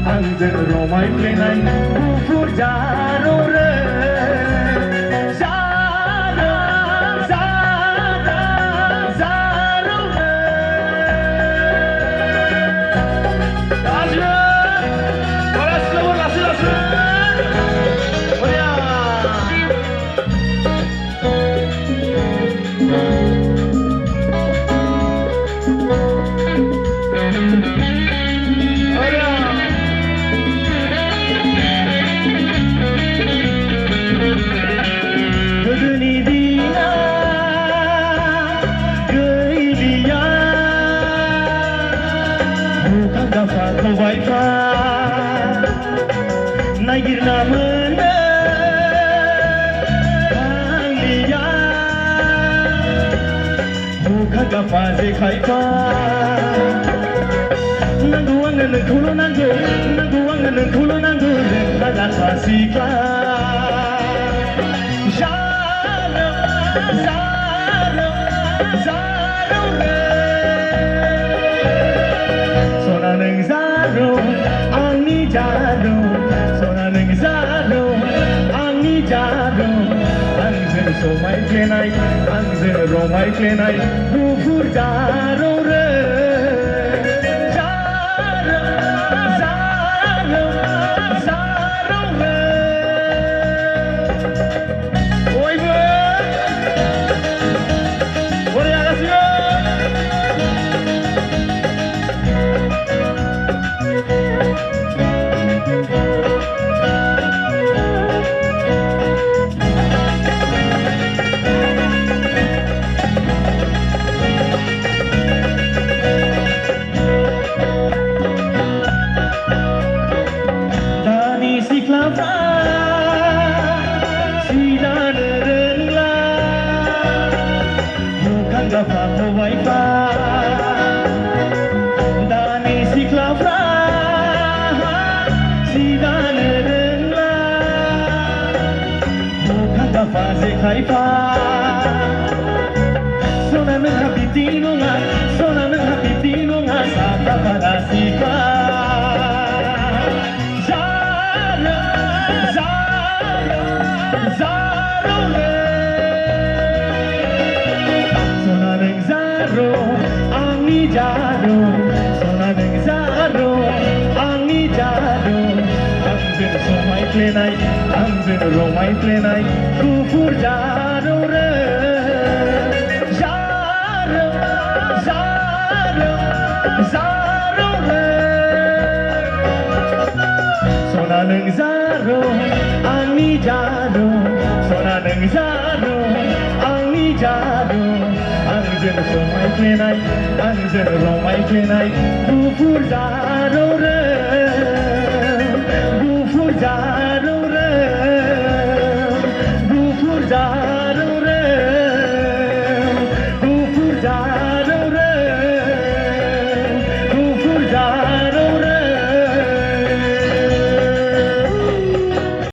Angin romai plenai kufur jaro re zaro zaro zaro re Azra balas keluar lasu oh ya Nagirna mana Anglia Buka gafaze khaifa Nangu angan kulo nangu Rekala fasika Zaro Zaro Zaro Sona neng zaro Ani jaro Somai klenai, angin romai klenai, kufur jaro re, jaro, jaro, jaro re. Oi be, boleh alas yo. Haifa Sona nang habitino nga Sata parasika Zaro, Zaro, Zaro re Sona nang zaro, angi jaro Sona nang zaro, angi jaro Angin somai klenai, angin romai klenai Kufur jaro re Zaro, Zaro, Zaro re Sona neng zaro, ani jaro Sona neng zaro, ani jaro Angin somai klenai, angin romai klenai Kufur jaro